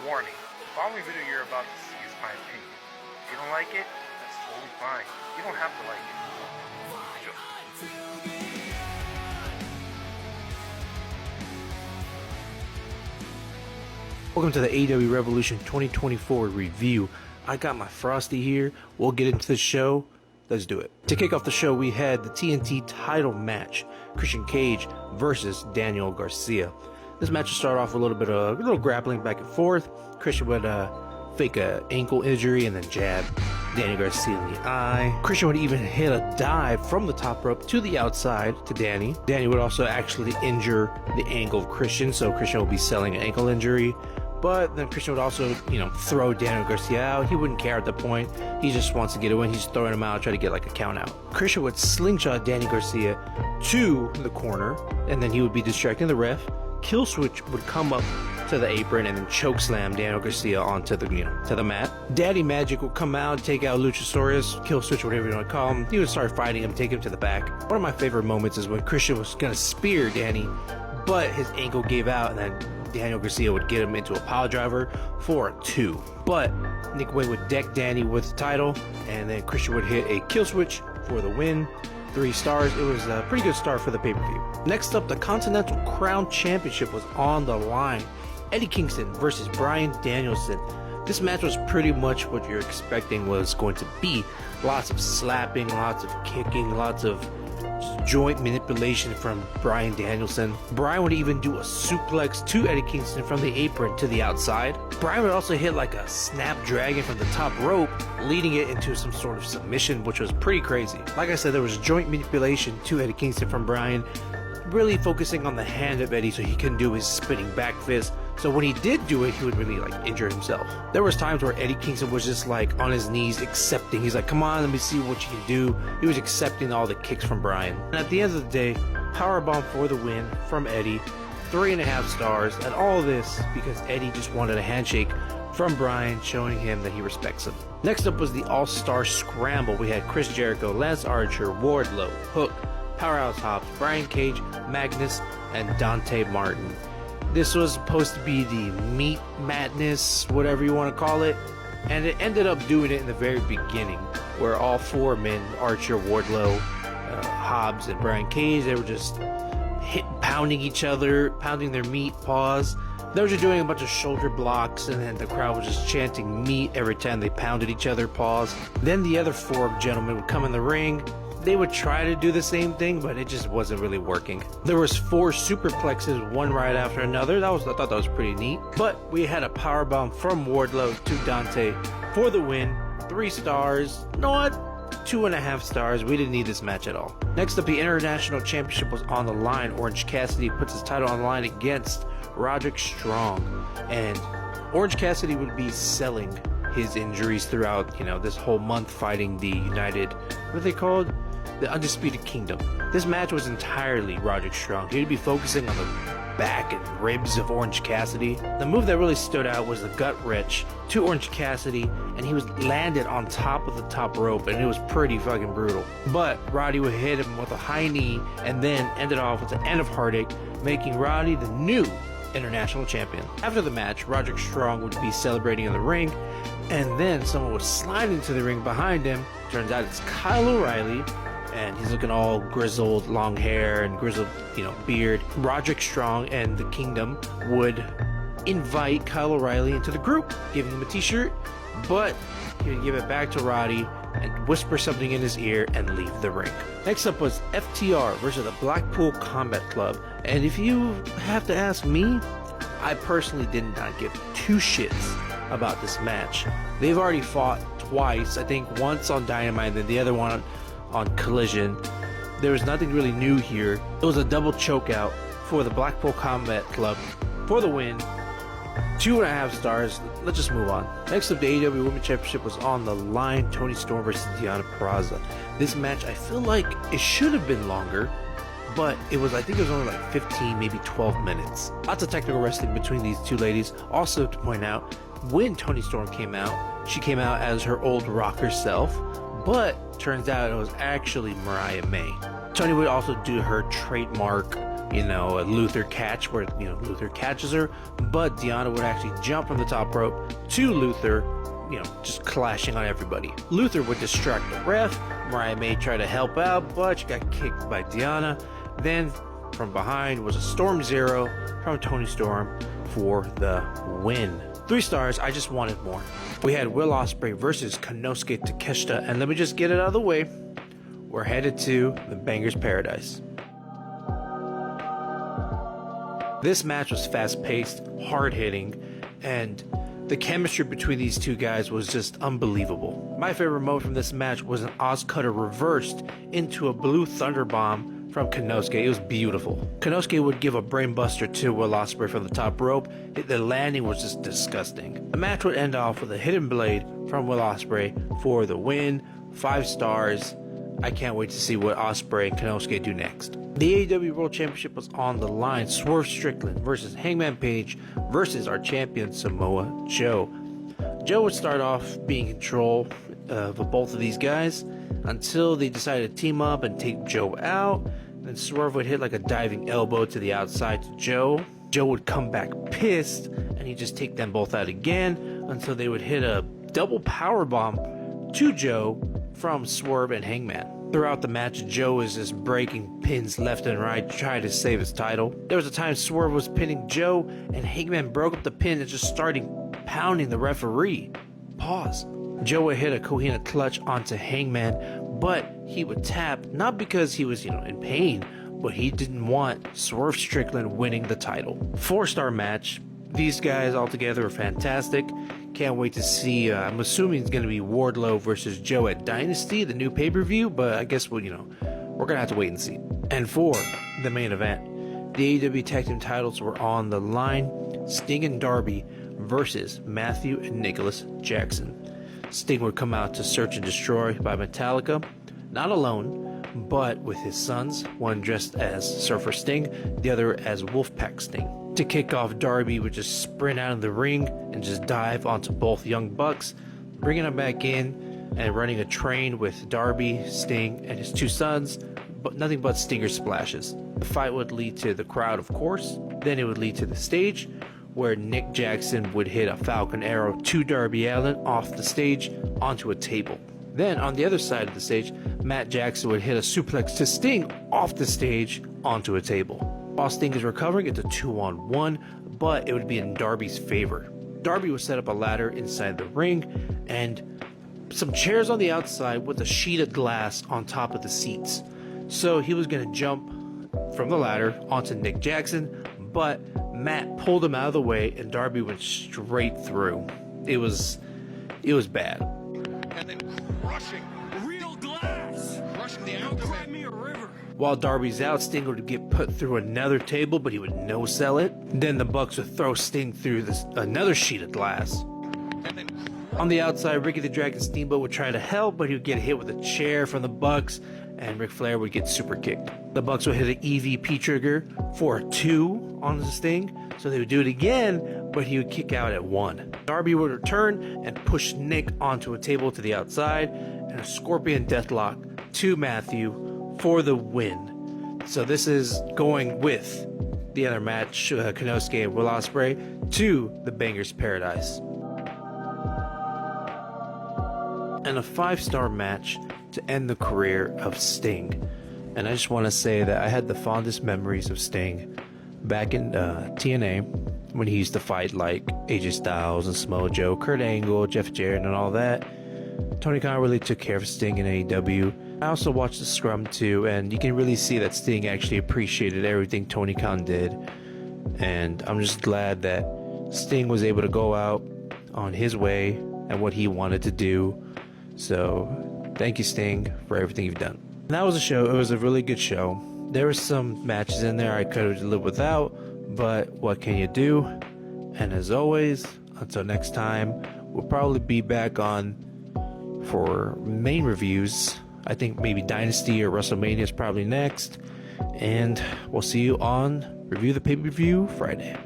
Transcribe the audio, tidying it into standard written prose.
Warning, the following video you're about to see is my opinion. If you don't like it, that's totally fine. You don't have to like it. Welcome to the Aew Revolution 2024 review. I got my Frosty here. We'll get into the show. Let's do it. To kick off the show, we had the TNT title match. Christian Cage versus Daniel Garcia. This match will start off with a little grappling back and forth. Christian would fake a ankle injury and then jab Danny Garcia in the eye. Christian would even hit a dive from the top rope to the outside to Danny. Danny would also actually injure the ankle of Christian, so Christian will be selling an ankle injury. But then Christian would also, throw Daniel Garcia out. He wouldn't care at the point. He just wants to get a win. He's throwing him out, try to get like a count out. Christian would slingshot Danny Garcia to the corner, and then he would be distracting the ref. Kill switch would come up to the apron and then choke slam Daniel Garcia onto the to the mat. Daddy Magic would come out, take out Luchasaurus, kill switch, whatever you want to call him. He would start fighting him, take him to the back. One of my favorite moments is when Christian was gonna spear Danny, but his ankle gave out, and then Daniel Garcia would get him into a pile driver for a 2. But Nick Wayne would deck Danny with the title, and then Christian would hit a kill switch for the win. 3 stars. It was a pretty good start for the pay-per-view. Next up, the Continental Crown Championship was on the line. Eddie Kingston versus Bryan Danielson. This match was pretty much what you're expecting was going to be. Lots of slapping, lots of kicking, lots of joint manipulation from Bryan Danielson. Bryan would even do a suplex to Eddie Kingston from the apron to the outside. Bryan would also hit like a snapdragon from the top rope, leading it into some sort of submission, which was pretty crazy. Like I said, there was joint manipulation to Eddie Kingston from Bryan, really focusing on the hand of Eddie so he couldn't do his spinning back fist. So when he did do it, he would really injure himself. There was times where Eddie Kingston was just on his knees accepting. He's like, come on, let me see what you can do. He was accepting all the kicks from Bryan. And at the end of the day, powerbomb for the win from Eddie. 3.5 stars. And all this because Eddie just wanted a handshake from Bryan, showing him that he respects him. Next up was the All-Star Scramble. We had Chris Jericho, Lance Archer, Wardlow, Hook, Powerhouse Hobbs, Brian Cage, Magnus, and Dante Martin. This was supposed to be the Meat Madness, whatever you want to call it, and it ended up doing it in the very beginning, where all 4 men, Archer, Wardlow, Hobbs, and Brian Cage, they were just pounding each other, pounding their meat paws. They were just doing a bunch of shoulder blocks, and then the crowd was just chanting meat every time they pounded each other's paws. Then the other 4 gentlemen would come in the ring. They would try to do the same thing, but it just wasn't really working. There was 4 superplexes, one right after another. I thought that was pretty neat. But we had a powerbomb from Wardlow to Dante for the win. 3 stars. You know what? 2.5 stars. We didn't need this match at all. Next up, the International Championship was on the line. Orange Cassidy puts his title on the line against Roderick Strong. And Orange Cassidy would be selling his injuries throughout, this whole month fighting the what are they called? The Undisputed Kingdom. This match was entirely Roderick Strong. He'd be focusing on the back and ribs of Orange Cassidy. The move that really stood out was the gut wrench to Orange Cassidy, and he was landed on top of the top rope, and it was pretty fucking brutal. But Roddy would hit him with a high knee, and then ended off with the end of Heartache, making Roddy the new International Champion. After the match, Roderick Strong would be celebrating in the ring, and then someone would slide into the ring behind him. Turns out it's Kyle O'Reilly, and he's looking all grizzled, long hair and grizzled, beard. Roderick Strong and the Kingdom would invite Kyle O'Reilly into the group, giving him a t-shirt, but he would give it back to Roddy and whisper something in his ear and leave the ring. Next up was FTR versus the Blackpool Combat Club. And if you have to ask me, I personally did not give 2 shits about this match. They've already fought twice, I think once on Dynamite and then the other one on Collision. There was nothing really new here. It was a double chokeout for the Blackpool Combat Club for the win. 2.5 stars. Let's just move on. Next up, the AEW Women's Championship was on the line. Toni Storm versus Deonna Purrazzo. This match, I feel like it should have been longer, but I think it was only 15, maybe 12 minutes. Lots of technical wrestling between these 2 ladies. Also to point out, when Toni Storm came out, she came out as her old rocker self, but turns out it was actually Mariah May. Toni would also do her trademark a Luther catch where, Luther catches her, but Deonna would actually jump from the top rope to Luther, just clashing on everybody. Luther would distract the ref. Mariah May tried to help out, but she got kicked by Deonna. Then from behind was a Storm Zero from Toni Storm for the win. 3 stars, I just wanted more. We had Will Ospreay versus Konosuke Takeshita, and let me just get it out of the way. We're headed to the Bangers Paradise. This match was fast-paced, hard-hitting, and the chemistry between these two guys was just unbelievable. My favorite moment from this match was an Oz Cutter reversed into a Blue Thunder Bomb from Konosuke. It was beautiful. Konosuke would give a brainbuster to Will Ospreay from the top rope. The landing was just disgusting. The match would end off with a hidden blade from Will Ospreay for the win. 5 stars. I can't wait to see what Ospreay and Konosuke do next. The AEW World Championship was on the line. Swerve Strickland versus Hangman Page versus our champion Samoa Joe. Joe would start off being in control of both of these guys until they decided to team up and take Joe out. Then Swerve would hit like a diving elbow to the outside to Joe. Joe would come back pissed and he'd just take them both out again until they would hit a double power bomb to Joe from Swerve and Hangman. Throughout the match, Joe is just breaking pins left and right, trying to save his title. There was a time Swerve was pinning Joe, and Hangman broke up the pin and just started pounding the referee. Pause. Joe would hit a Cohina clutch onto Hangman, but he would tap, not because he was, in pain, but he didn't want Swerve Strickland winning the title. 4-star match. These guys all together are fantastic. Can't wait to see, I'm assuming it's going to be Wardlow versus Joe at Dynasty, the new pay-per-view, but I guess we're going to have to wait and see. And for the main event, the AEW Tag Team titles were on the line. Sting and Darby versus Matthew and Nicholas Jackson. Sting would come out to Search and Destroy by Metallica, not alone, but with his sons, one dressed as Surfer Sting, the other as Wolfpack Sting. To kick off, Darby would just sprint out of the ring and just dive onto both Young Bucks, bringing them back in and running a train with Darby, Sting, and his 2 sons, but nothing but Stinger splashes. The fight would lead to the crowd, of course. Then it would lead to the stage, where Nick Jackson would hit a Falcon Arrow to Darby Allin off the stage onto a table. Then on the other side of the stage, Matt Jackson would hit a suplex to Sting off the stage onto a table. While Sting is recovering, it's a 2-on-1, but it would be in Darby's favor. Darby would set up a ladder inside the ring and some chairs on the outside with a sheet of glass on top of the seats. So he was going to jump from the ladder onto Nick Jackson, but Matt pulled him out of the way and Darby went straight through. It was bad. And then crushing real glass, crushing the outer me a river. While Darby's out, Sting would get put through another table, but he would no-sell it. Then the Bucks would throw Sting through another sheet of glass. And then On the outside, Ricky the Dragon Steamboat would try to help, but he would get hit with a chair from the Bucks, and Ric Flair would get super kicked. The Bucks would hit an EVP trigger for a 2 on the Sting, so they would do it again, but he would kick out at 1. Darby would return and push Nick onto a table to the outside, and a Scorpion Deathlock to Matthew for the win. So this is going with the other match, Konosuke and Will Ospreay, to the Bangers Paradise. And a 5-star match to end the career of Sting. And I just want to say that I had the fondest memories of Sting back in TNA when he used to fight like AJ Styles and Samoa Joe, Kurt Angle, Jeff Jarrett, and all that. Tony Khan really took care of Sting in AEW. I also watched the Scrum too, and you can really see that Sting actually appreciated everything Tony Khan did. And I'm just glad that Sting was able to go out on his way and what he wanted to do. So thank you, Sting, for everything you've done. And that was a show. It was a really good show. There were some matches in there I could have lived without, but what can you do? And as always, until next time, we'll probably be back on for main reviews. I think maybe Dynasty or WrestleMania is probably next. And we'll see you on Review the Pay-Per-View Friday.